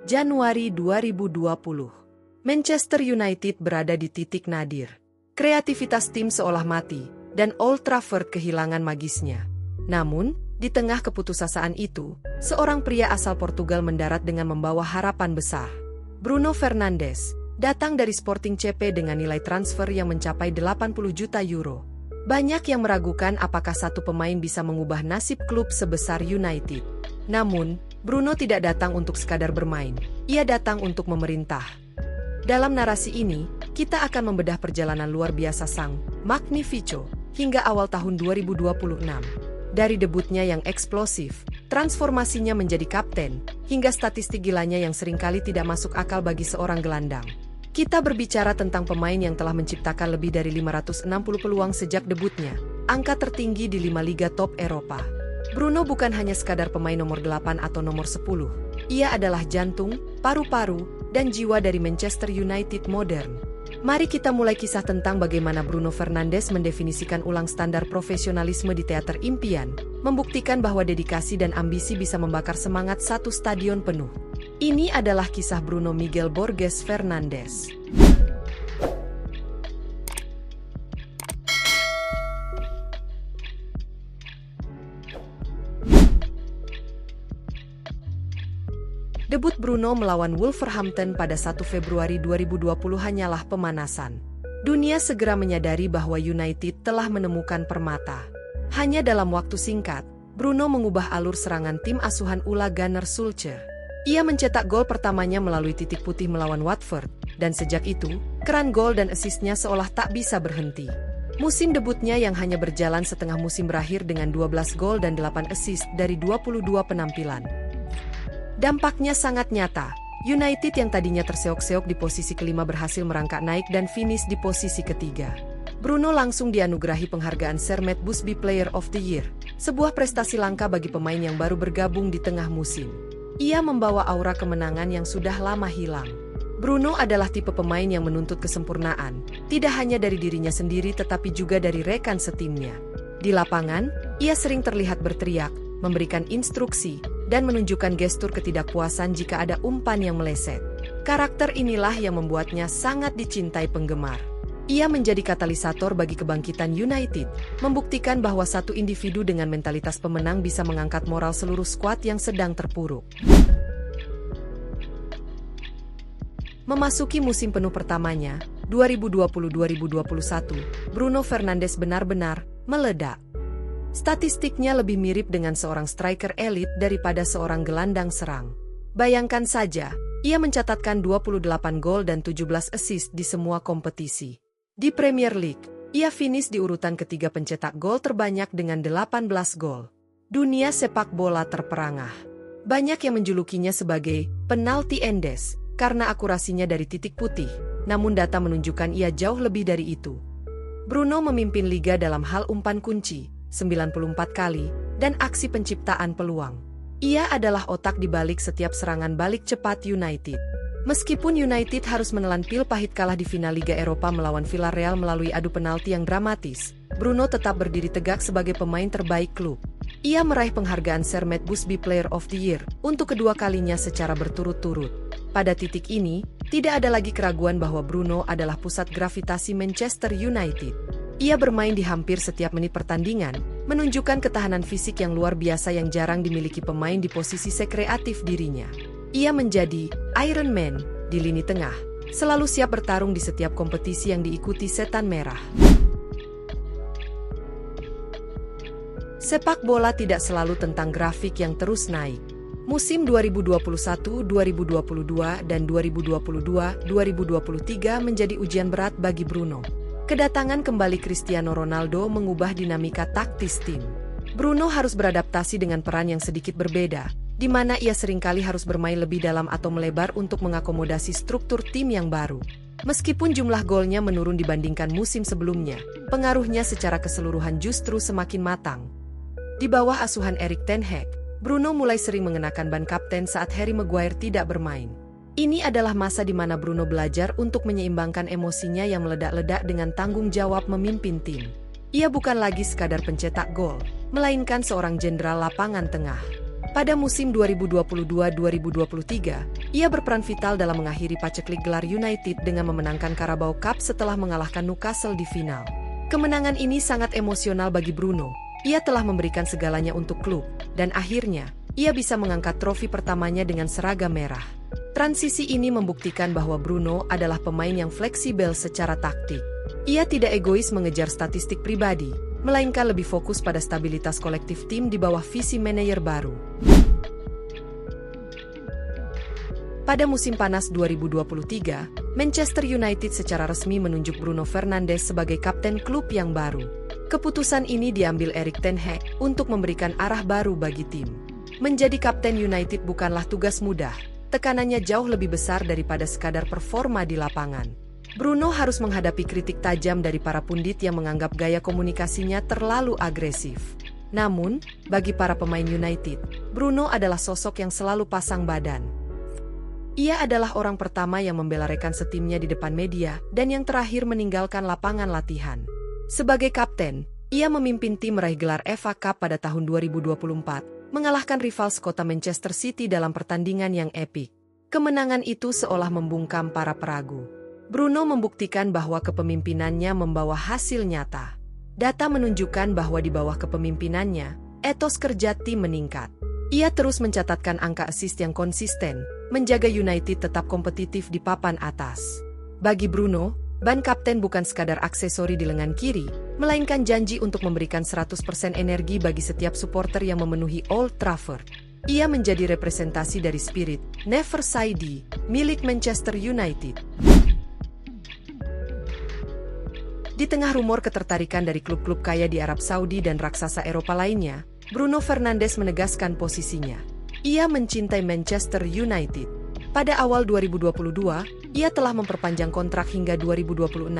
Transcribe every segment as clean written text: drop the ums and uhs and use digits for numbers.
Januari 2020. Manchester United berada di titik nadir. Kreativitas tim seolah mati, dan Old Trafford kehilangan magisnya. Namun, di tengah keputusasaan itu, seorang pria asal Portugal mendarat dengan membawa harapan besar. Bruno Fernandes datang dari Sporting CP dengan nilai transfer yang mencapai 80 juta euro. Banyak yang meragukan apakah satu pemain bisa mengubah nasib klub sebesar United. Namun, Bruno tidak datang untuk sekadar bermain, ia datang untuk memerintah. Dalam narasi ini, kita akan membedah perjalanan luar biasa sang Magnifico hingga awal tahun 2026. Dari debutnya yang eksplosif, transformasinya menjadi kapten, hingga statistik gilanya yang seringkali tidak masuk akal bagi seorang gelandang. Kita berbicara tentang pemain yang telah menciptakan lebih dari 560 peluang sejak debutnya, angka tertinggi di 5 liga top Eropa. Bruno bukan hanya sekadar pemain nomor 8 atau nomor 10. Ia adalah jantung, paru-paru, dan jiwa dari Manchester United modern. Mari kita mulai kisah tentang bagaimana Bruno Fernandes mendefinisikan ulang standar profesionalisme di teater impian, membuktikan bahwa dedikasi dan ambisi bisa membakar semangat satu stadion penuh. Ini adalah kisah Bruno Miguel Borges Fernandes. Debut Bruno melawan Wolverhampton pada 1 Februari 2020 hanyalah pemanasan. Dunia segera menyadari bahwa United telah menemukan permata. Hanya dalam waktu singkat, Bruno mengubah alur serangan tim asuhan Ole Gunnar Solskjaer. Ia mencetak gol pertamanya melalui titik putih melawan Watford, dan sejak itu, keran gol dan asisnya seolah tak bisa berhenti. Musim debutnya yang hanya berjalan setengah musim berakhir dengan 12 gol dan 8 assist dari 22 penampilan. Dampaknya sangat nyata. United yang tadinya terseok-seok di posisi kelima berhasil merangkak naik dan finish di posisi ketiga. Bruno langsung dianugerahi penghargaan Sir Matt Busby Player of the Year, sebuah prestasi langka bagi pemain yang baru bergabung di tengah musim. Ia membawa aura kemenangan yang sudah lama hilang. Bruno adalah tipe pemain yang menuntut kesempurnaan, tidak hanya dari dirinya sendiri tetapi juga dari rekan setimnya. Di lapangan, ia sering terlihat berteriak, memberikan instruksi, dan menunjukkan gestur ketidakpuasan jika ada umpan yang meleset. Karakter inilah yang membuatnya sangat dicintai penggemar. Ia menjadi katalisator bagi kebangkitan United, membuktikan bahwa satu individu dengan mentalitas pemenang bisa mengangkat moral seluruh skuad yang sedang terpuruk. Memasuki musim penuh pertamanya, 2020-2021, Bruno Fernandes benar-benar meledak. Statistiknya lebih mirip dengan seorang striker elit daripada seorang gelandang serang. Bayangkan saja, ia mencatatkan 28 gol dan 17 assist di semua kompetisi. Di Premier League, ia finish di urutan ketiga pencetak gol terbanyak dengan 18 gol. Dunia sepak bola terperangah. Banyak yang menjulukinya sebagai penalti endes karena akurasinya dari titik putih, namun data menunjukkan ia jauh lebih dari itu. Bruno memimpin liga dalam hal umpan kunci, 94 kali, dan aksi penciptaan peluang. Ia adalah otak di balik setiap serangan balik cepat United. Meskipun United harus menelan pil pahit kalah di final Liga Eropa melawan Villarreal melalui adu penalti yang dramatis, Bruno tetap berdiri tegak sebagai pemain terbaik klub. Ia meraih penghargaan Sir Matt Busby Player of the Year untuk kedua kalinya secara berturut-turut. Pada titik ini, tidak ada lagi keraguan bahwa Bruno adalah pusat gravitasi Manchester United. Ia bermain di hampir setiap menit pertandingan, menunjukkan ketahanan fisik yang luar biasa yang jarang dimiliki pemain di posisi sekreatif dirinya. Ia menjadi Iron Man di lini tengah, selalu siap bertarung di setiap kompetisi yang diikuti Setan Merah. Sepak bola tidak selalu tentang grafik yang terus naik. Musim 2021-2022 dan 2022-2023 menjadi ujian berat bagi Bruno. Kedatangan kembali Cristiano Ronaldo mengubah dinamika taktis tim. Bruno harus beradaptasi dengan peran yang sedikit berbeda, di mana ia seringkali harus bermain lebih dalam atau melebar untuk mengakomodasi struktur tim yang baru. Meskipun jumlah golnya menurun dibandingkan musim sebelumnya, pengaruhnya secara keseluruhan justru semakin matang. Di bawah asuhan Erik ten Hag, Bruno mulai sering mengenakan ban kapten saat Harry Maguire tidak bermain. Ini adalah masa di mana Bruno belajar untuk menyeimbangkan emosinya yang meledak-ledak dengan tanggung jawab memimpin tim. Ia bukan lagi sekadar pencetak gol, melainkan seorang jenderal lapangan tengah. Pada musim 2022-2023, Ia berperan vital dalam mengakhiri paceklik gelar United dengan memenangkan Carabao Cup setelah mengalahkan Newcastle di final. Kemenangan ini sangat emosional bagi Bruno. Ia telah memberikan segalanya untuk klub, dan akhirnya, ia bisa mengangkat trofi pertamanya dengan seragam merah. Transisi ini membuktikan bahwa Bruno adalah pemain yang fleksibel secara taktik. Ia tidak egois mengejar statistik pribadi, melainkan lebih fokus pada stabilitas kolektif tim di bawah visi manajer baru. Pada musim panas 2023, Manchester United secara resmi menunjuk Bruno Fernandes sebagai kapten klub yang baru. Keputusan ini diambil Erik ten Hag untuk memberikan arah baru bagi tim. Menjadi kapten United bukanlah tugas mudah, tekanannya jauh lebih besar daripada sekadar performa di lapangan. Bruno harus menghadapi kritik tajam dari para pundit yang menganggap gaya komunikasinya terlalu agresif. Namun, bagi para pemain United, Bruno adalah sosok yang selalu pasang badan. Ia adalah orang pertama yang membela rekan setimnya di depan media dan yang terakhir meninggalkan lapangan latihan. Sebagai kapten, ia memimpin tim meraih gelar FA Cup pada tahun 2024, mengalahkan rival sekota Manchester City dalam pertandingan yang epik. Kemenangan itu seolah membungkam para peragu. Bruno membuktikan bahwa kepemimpinannya membawa hasil nyata. Data menunjukkan bahwa di bawah kepemimpinannya, etos kerja tim meningkat. Ia terus mencatatkan angka assist yang konsisten, menjaga United tetap kompetitif di papan atas. Bagi Bruno, ban kapten bukan sekadar aksesori di lengan kiri, melainkan janji untuk memberikan 100% energi bagi setiap supporter yang memenuhi Old Trafford. Ia menjadi representasi dari spirit Never Say Die milik Manchester United. Di tengah rumor ketertarikan dari klub-klub kaya di Arab Saudi dan raksasa Eropa lainnya, Bruno Fernandes menegaskan posisinya. Ia mencintai Manchester United. Pada awal 2022, ia telah memperpanjang kontrak hingga 2026,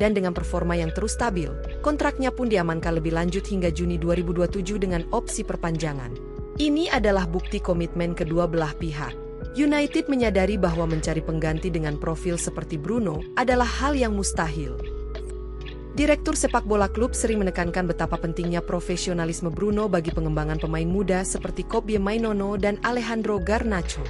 dan dengan performa yang terus stabil, kontraknya pun diamankan lebih lanjut hingga Juni 2027 dengan opsi perpanjangan. Ini adalah bukti komitmen kedua belah pihak. United menyadari bahwa mencari pengganti dengan profil seperti Bruno adalah hal yang mustahil. Direktur sepak bola klub sering menekankan betapa pentingnya profesionalisme Bruno bagi pengembangan pemain muda seperti Kobbie Mainoo dan Alejandro Garnacho.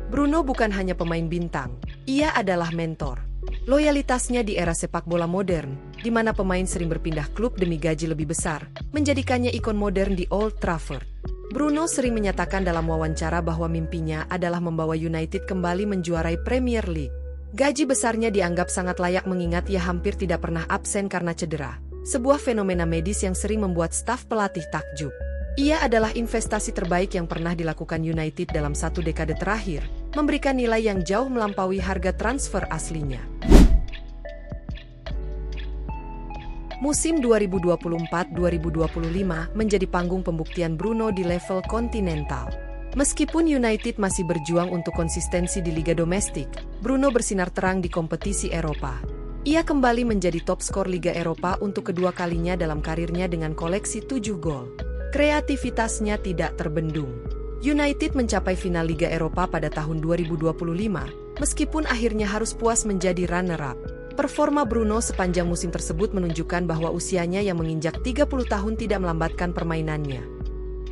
Bruno bukan hanya pemain bintang, ia adalah mentor. Loyalitasnya di era sepak bola modern, di mana pemain sering berpindah klub demi gaji lebih besar, menjadikannya ikon modern di Old Trafford. Bruno sering menyatakan dalam wawancara bahwa mimpinya adalah membawa United kembali menjuarai Premier League. Gaji besarnya dianggap sangat layak mengingat ia hampir tidak pernah absen karena cedera, sebuah fenomena medis yang sering membuat staf pelatih takjub. Ia adalah investasi terbaik yang pernah dilakukan United dalam satu dekade terakhir, memberikan nilai yang jauh melampaui harga transfer aslinya. Musim 2024-2025 menjadi panggung pembuktian Bruno di level kontinental. Meskipun United masih berjuang untuk konsistensi di liga domestik, Bruno bersinar terang di kompetisi Eropa. Ia kembali menjadi top skor Liga Eropa untuk kedua kalinya dalam karirnya dengan koleksi 7 gol. Kreativitasnya tidak terbendung. United mencapai final Liga Eropa pada tahun 2025, meskipun akhirnya harus puas menjadi runner-up. Performa Bruno sepanjang musim tersebut menunjukkan bahwa usianya yang menginjak 30 tahun tidak melambatkan permainannya.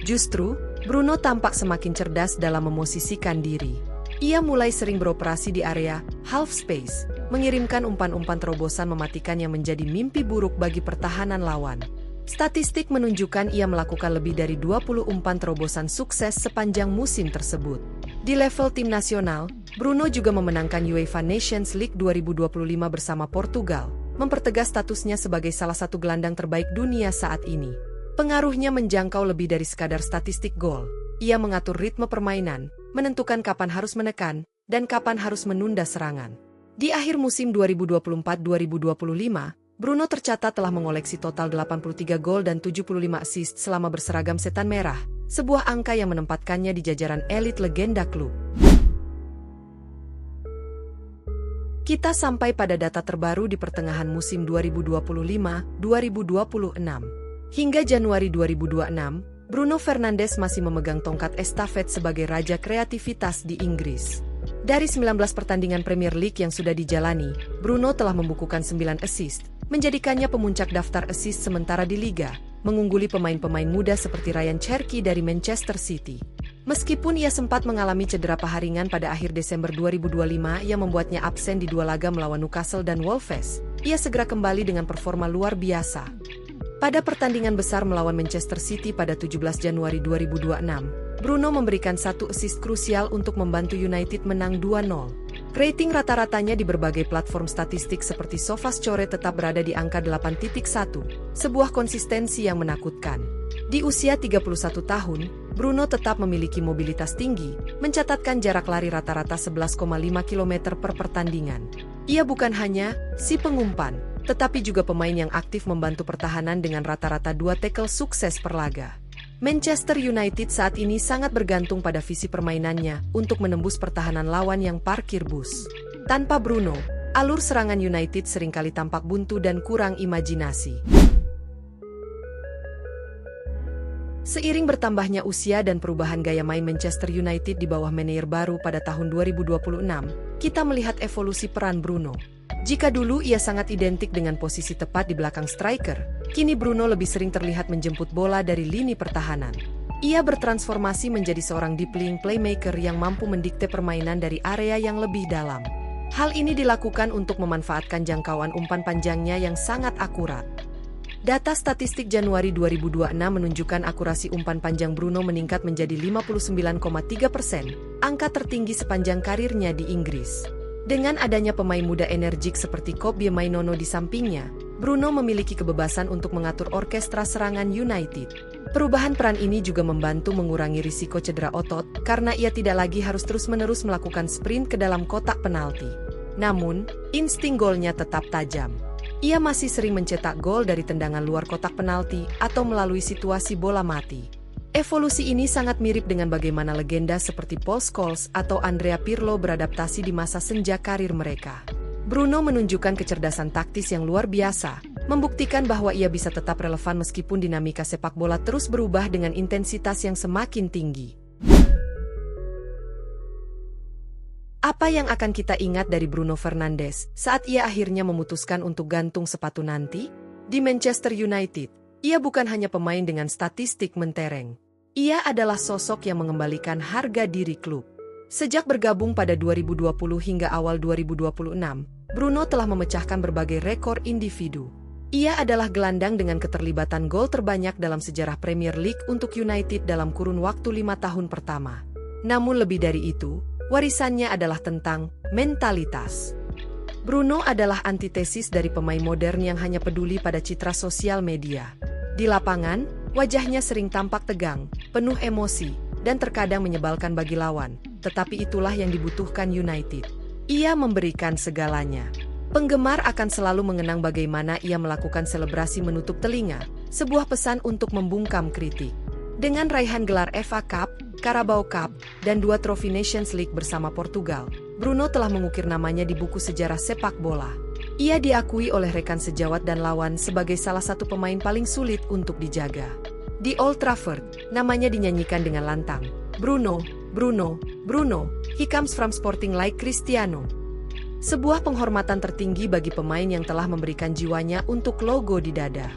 Justru, Bruno tampak semakin cerdas dalam memosisikan diri. Ia mulai sering beroperasi di area half space, mengirimkan umpan-umpan terobosan mematikan yang menjadi mimpi buruk bagi pertahanan lawan. Statistik menunjukkan ia melakukan lebih dari 20 umpan terobosan sukses sepanjang musim tersebut. Di level tim nasional, Bruno juga memenangkan UEFA Nations League 2025 bersama Portugal, mempertegas statusnya sebagai salah satu gelandang terbaik dunia saat ini. Pengaruhnya menjangkau lebih dari sekadar statistik gol. Ia mengatur ritme permainan, menentukan kapan harus menekan, dan kapan harus menunda serangan. Di akhir musim 2024-2025, Bruno tercatat telah mengoleksi total 83 gol dan 75 assist selama berseragam setan merah, sebuah angka yang menempatkannya di jajaran elit legenda klub. Kita sampai pada data terbaru di pertengahan musim 2025-2026. Hingga Januari 2026, Bruno Fernandes masih memegang tongkat estafet sebagai raja kreativitas di Inggris. Dari 19 pertandingan Premier League yang sudah dijalani, Bruno telah membukukan 9 assist, menjadikannya pemuncak daftar assist sementara di Liga, mengungguli pemain-pemain muda seperti Ryan Cherki dari Manchester City. Meskipun ia sempat mengalami cedera paha ringan pada akhir Desember 2025 yang membuatnya absen di 2 laga melawan Newcastle dan Wolves, ia segera kembali dengan performa luar biasa. Pada pertandingan besar melawan Manchester City pada 17 Januari 2026, Bruno memberikan 1 assist krusial untuk membantu United menang 2-0. Rating rata-ratanya di berbagai platform statistik seperti SofaScore tetap berada di angka 8.1, sebuah konsistensi yang menakutkan. Di usia 31 tahun, Bruno tetap memiliki mobilitas tinggi, mencatatkan jarak lari rata-rata 11,5 km per pertandingan. Ia bukan hanya si pengumpan, tetapi juga pemain yang aktif membantu pertahanan dengan rata-rata 2 tackle sukses per laga. Manchester United saat ini sangat bergantung pada visi permainannya untuk menembus pertahanan lawan yang parkir bus. Tanpa Bruno, alur serangan United seringkali tampak buntu dan kurang imajinasi. Seiring bertambahnya usia dan perubahan gaya main Manchester United di bawah manajer baru pada tahun 2026, kita melihat evolusi peran Bruno. Jika dulu ia sangat identik dengan posisi tepat di belakang striker, kini Bruno lebih sering terlihat menjemput bola dari lini pertahanan. Ia bertransformasi menjadi seorang deep-lying playmaker yang mampu mendikte permainan dari area yang lebih dalam. Hal ini dilakukan untuk memanfaatkan jangkauan umpan panjangnya yang sangat akurat. Data statistik Januari 2026 menunjukkan akurasi umpan panjang Bruno meningkat menjadi 59,3%, angka tertinggi sepanjang karirnya di Inggris. Dengan adanya pemain muda energik seperti Kobbie Mainoo di sampingnya, Bruno memiliki kebebasan untuk mengatur orkestra serangan United. Perubahan peran ini juga membantu mengurangi risiko cedera otot karena ia tidak lagi harus terus-menerus melakukan sprint ke dalam kotak penalti. Namun, insting golnya tetap tajam. Ia masih sering mencetak gol dari tendangan luar kotak penalti atau melalui situasi bola mati. Evolusi ini sangat mirip dengan bagaimana legenda seperti Paul Scholes atau Andrea Pirlo beradaptasi di masa senja karir mereka. Bruno menunjukkan kecerdasan taktis yang luar biasa, membuktikan bahwa ia bisa tetap relevan meskipun dinamika sepak bola terus berubah dengan intensitas yang semakin tinggi. Apa yang akan kita ingat dari Bruno Fernandes saat ia akhirnya memutuskan untuk gantung sepatu nanti? Di Manchester United, ia bukan hanya pemain dengan statistik mentereng. Ia adalah sosok yang mengembalikan harga diri klub. Sejak bergabung pada 2020 hingga awal 2026, Bruno telah memecahkan berbagai rekor individu. Ia adalah gelandang dengan keterlibatan gol terbanyak dalam sejarah Premier League untuk United dalam kurun waktu 5 tahun pertama. Namun lebih dari itu, warisannya adalah tentang mentalitas. Bruno adalah antitesis dari pemain modern yang hanya peduli pada citra sosial media. Di lapangan, wajahnya sering tampak tegang, penuh emosi, dan terkadang menyebalkan bagi lawan. Tetapi itulah yang dibutuhkan United. Ia memberikan segalanya. Penggemar akan selalu mengenang bagaimana ia melakukan selebrasi menutup telinga, sebuah pesan untuk membungkam kritik. Dengan raihan gelar FA Cup, Carabao Cup, dan 2 trofi Nations League bersama Portugal, Bruno telah mengukir namanya di buku sejarah sepak bola. Ia diakui oleh rekan sejawat dan lawan sebagai salah satu pemain paling sulit untuk dijaga. Di Old Trafford, namanya dinyanyikan dengan lantang. Bruno, Bruno, Bruno, he comes from sporting like Cristiano. Sebuah penghormatan tertinggi bagi pemain yang telah memberikan jiwanya untuk logo di dada.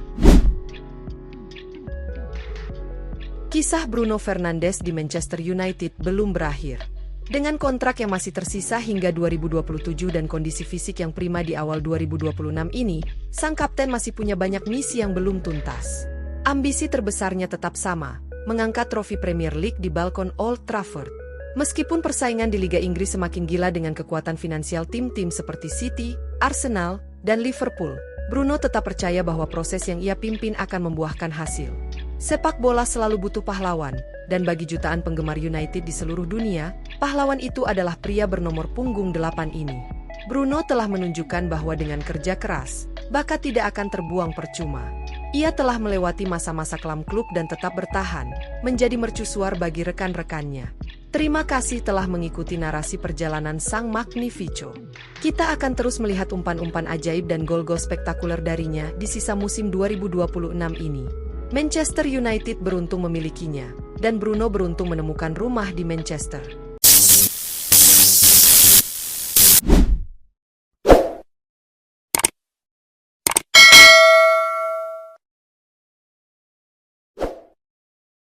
Kisah Bruno Fernandes di Manchester United belum berakhir. Dengan kontrak yang masih tersisa hingga 2027 dan kondisi fisik yang prima di awal 2026 ini, sang kapten masih punya banyak misi yang belum tuntas. Ambisi terbesarnya tetap sama, mengangkat trofi Premier League di balkon Old Trafford. Meskipun persaingan di Liga Inggris semakin gila dengan kekuatan finansial tim-tim seperti City, Arsenal, dan Liverpool, Bruno tetap percaya bahwa proses yang ia pimpin akan membuahkan hasil. Sepak bola selalu butuh pahlawan, dan bagi jutaan penggemar United di seluruh dunia, pahlawan itu adalah pria bernomor punggung 8 ini. Bruno telah menunjukkan bahwa dengan kerja keras, bakat tidak akan terbuang percuma. Ia telah melewati masa-masa kelam klub dan tetap bertahan, menjadi mercusuar bagi rekan-rekannya. Terima kasih telah mengikuti narasi perjalanan Sang Magnifico. Kita akan terus melihat umpan-umpan ajaib dan gol-gol spektakuler darinya di sisa musim 2026 ini. Manchester United beruntung memilikinya, dan Bruno beruntung menemukan rumah di Manchester.